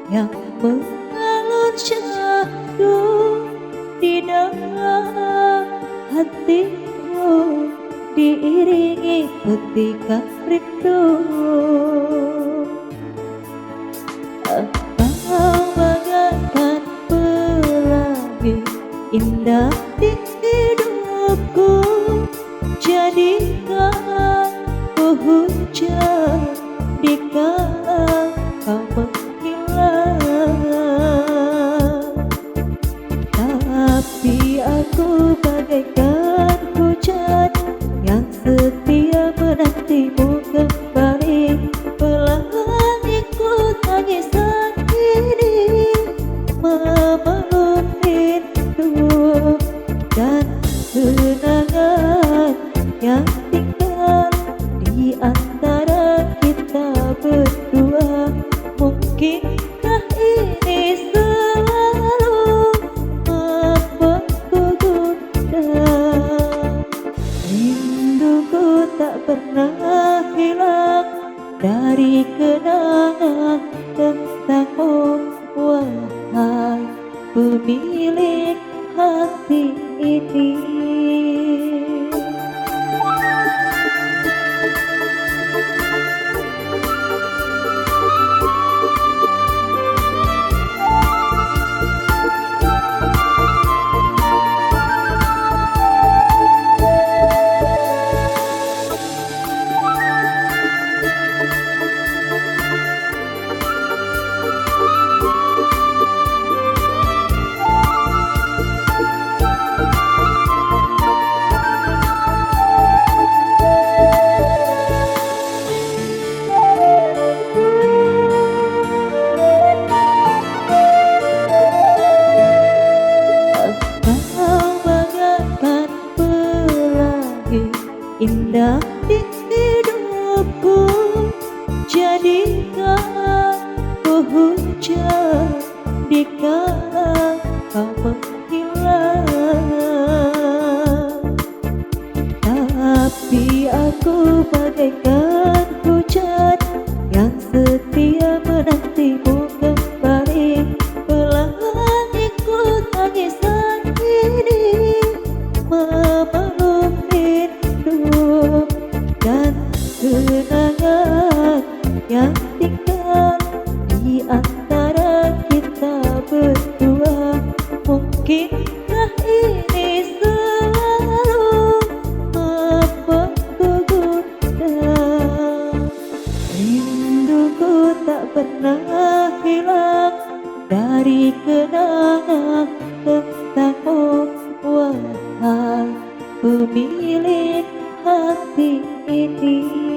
yang mengalun syahdu di dalam hatiku, diiringi petikan rindu. Engkau bagaikan pelangi indah di hidupku, jadikan ku hujan di kala kau menghilang. Tapi aku bagaikan hujan yang setia menantimu kembali. Pelangi ku tangisan ini memeluk rindu dan kenangan yang tinggal di antara kita berdua. Mungkinkah ini selalu membuatku gundah? Rinduku tak pernah hilang dari kenangan tentangmu, wahai pemilik hati ini. Indah di hidupku, jadikan ku hujan di kala kau menghilang. Tapi aku bagaikan hujan yang setia menantimu kembali. Pelangi ku tangisan ini memeluk rindu dan kenangan yang tinggal di antara kita berdua. Mungkinkah ini selalu membuatku gundah? Rinduku tak pernah hilang dari kenangan tentangmu, wahai pemilik hati ini.